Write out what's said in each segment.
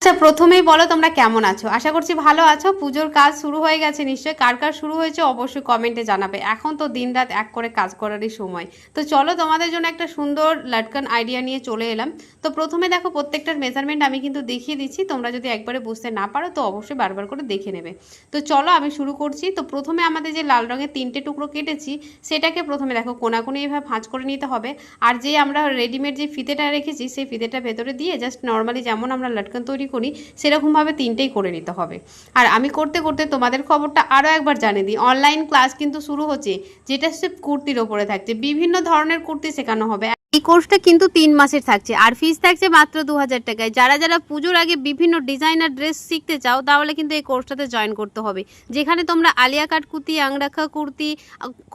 আচ্ছা, প্রথমেই বলো তোমরা কেমন আছো? আশা করছি ভালো আছো। পুজোর কাজ শুরু হয়ে গেছে নিশ্চয়ই। কার কার শুরু হয়েছে অবশ্যই কমেন্টে জানাবে। এখন তো দিনরাত এক করে কাজ করারই সময়। তো চলো তোমাদের জন্য একটা সুন্দর লটকন আইডিয়া নিয়ে চলে এলাম। তো প্রথমে দেখো প্রত্যেকটার মেজারমেন্ট আমি কিন্তু দেখিয়ে দিচ্ছি। তোমরা যদি একবারে বুঝতে না পারো তো অবশ্যই বারবার করে দেখে নেবে। তো চলো আমি শুরু করছি। তো প্রথমে আমাদের যে লাল রঙের 3টে টুকরো কেটেছি সেটাকে প্রথমে দেখো কোনাকুনি এভাবে ভাঁজ করে নিতে হবে। আর যে আমরা রেডিমেড যে ফিতেটা রেখেছি সেই ফিতেটা ভেতরে দিয়ে জাস্ট নর্মালি যেমন আমরা লটকন তৈরি করি সেরকমভাবে 3টেই করে নিতে হবে। আর আমি করতে করতে তোমাদের খবরটা আরও একবার জানিয়ে দিই, অনলাইন ক্লাস কিন্তু শুরু হচ্ছে, যেটা সির্ফ কুর্তির ওপরে থাকছে। বিভিন্ন ধরনের কুর্তি শেখানো হবে। এই কোর্সটা কিন্তু 3 মাসের থাকছে আর ফিস থাকছে মাত্র 2000 টাকায়। যারা যারা পুজোর আগে বিভিন্ন ডিজাইনার ড্রেস শিখতে চাও তাহলে কিন্তু এই কোর্সটাতে জয়েন করতে হবে, যেখানে তোমরা আলিয়া কাট কুর্তি, আংরাখা কুর্তি,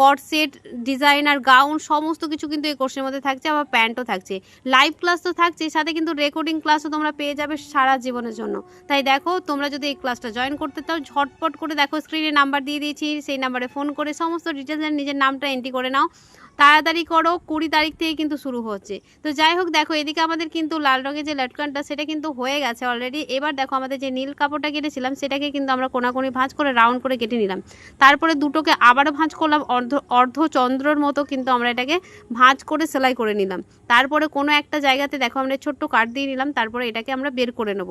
কট সেট, ডিজাইনার গাউন সমস্ত কিছু কিন্তু এই কোর্সের মধ্যে থাকছে। আবার প্যান্টও থাকছে, লাইভ ক্লাস তো থাকছে, সাথে কিন্তু রেকর্ডিং ক্লাসও তোমরা পেয়ে যাবে সারা জীবনের জন্য। তাই দেখো তোমরা যদি এই ক্লাসটা জয়েন করতে চাও ঝটপট করে দেখো স্ক্রিনে নাম্বার দিয়ে দিয়েছি, সেই নাম্বারে ফোন করে সমস্ত ডিটেলস নিজের নামটা এন্ট্রি করে নাও। তাড়াতাড়ি করো, 20 তারিখ থেকে কিন্তু শুরু হচ্ছে। তো যাই হোক দেখো এদিকে আমাদের কিন্তু লাল রঙের যে লটকনটা সেটা কিন্তু হয়ে গেছে অলরেডি। এবার দেখো আমাদের যে নীল কাপড়টা কেটেছিলাম সেটাকে কিন্তু আমরা কোনাকুনি ভাঁজ করে রাউন্ড করে কেটে নিলাম। তারপরে দুটোকে আবারও ভাঁজ করলাম, অর্ধচন্দ্রর মতো কিন্তু আমরা এটাকে ভাঁজ করে সেলাই করে নিলাম। তারপরে কোনো একটা জায়গাতে দেখো আমরা ছোট্ট কাট দিয়ে নিলাম। তারপরে এটাকে আমরা বের করে নেব,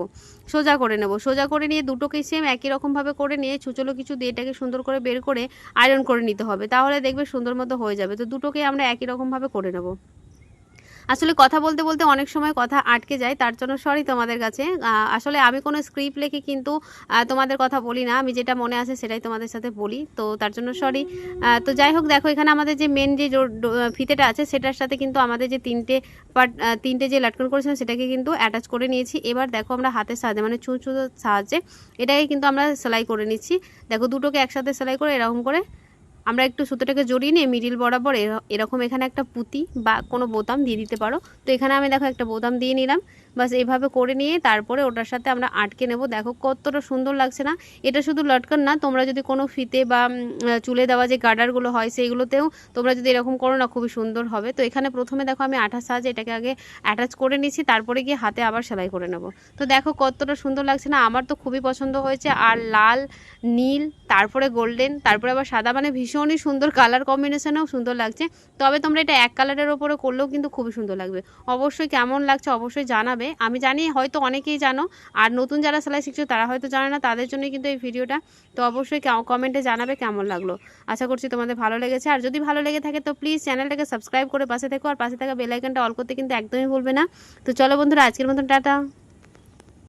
সোজা করে নেব। সোজা করে নিয়ে দুটোকেই সেম একই রকমভাবে করে নিয়ে ছুচলো কিছু দিয়ে এটাকে সুন্দর করে বের করে আয়রন করে নিতে হবে, তাহলে দেখবে সুন্দর মতো হয়ে যাবে। তো দুটোকে আমরা একই রকমভাবে করে নেব। আসলে কথা বলতে বলতে অনেক সময় কথা আটকে যায়, তার জন্য সরি তোমাদের কাছে। আসলে আমি কোনো স্ক্রিপ্ট লিখে কিন্তু তোমাদের কথা বলি না, আমি যেটা মনে আসে সেটাই তোমাদের সাথে বলি, তো তার জন্য সরি। তো যাই হোক দেখো এখানে আমাদের যে মেন যে ফিতেটা আছে সেটার সাথে কিন্তু আমাদের যে তিনটে যে লটকন করেছিলাম সেটাকে কিন্তু অ্যাটাচ করে নিয়েছি। এবার দেখো আমরা হাতের সাহায্যে মানে ছুঁচোর সাহায্যে এটাকে কিন্তু আমরা সেলাই করে নিচ্ছি। দেখো দুটোকে একসাথে সেলাই করে এরকম করে আমরা একটু সুতোটাকে জড়িয়ে নিয়ে মিডিল বরাবর এরকম এখানে একটা পুঁতি বা কোনো বোতাম দিয়ে দিতে পারো। তো এখানে আমি দেখো একটা বোতাম দিয়ে নিলাম, বাস এইভাবে করে নিয়ে তারপরে ওটার সাথে আমরা আটকে নেব। দেখো কতটা সুন্দর লাগছে না? এটা শুধু লটকন না, তোমরা যদি কোনো ফিতে বা চুলে দেওয়া যে গার্ডারগুলো হয় সেইগুলোতেও তোমরা যদি এরকম করো না খুবই সুন্দর হবে। তো এখানে প্রথমে দেখো আমি আঠার সাহায্যে এটাকে আগে অ্যাটাচ করে নিচ্ছি, তারপরে গিয়ে হাতে আবার সেলাই করে নেব। তো দেখো কতটা সুন্দর লাগছে না? আমার তো খুবই পছন্দ হয়েছে। আর লাল, নীল, তারপরে গোল্ডেন, তারপরে আবার সাদা, মানে ভীষণই সুন্দর কালার কম্বিনেশনেও সুন্দর লাগছে। তবে তোমরা এটা এক কালারের ওপরে করলেও কিন্তু খুবই সুন্দর লাগবে। অবশ্যই কেমন লাগছে অবশ্যই জানাবে। আমি জানি হয়তো অনেকেই জানো, আর নতুন যারা সেলাই শিখছো তারা হয়তো জানে না, তাদের জন্যই কিন্তু এই ভিডিওটা। তো অবশ্যই কমেন্টে জানাবে কেমন লাগলো। আশা করছি তোমাদের ভালো লেগেছে। আর যদি ভালো লেগে থাকে তো প্লিজ চ্যানেলটাকে সাবস্ক্রাইব করে পাশে থেকো, আর পাশে থাকা বেল আইকনটা অল করতে কিন্তু একদমই ভুলবে না। তো চলো বন্ধুরা, আজকের মতন টাটা।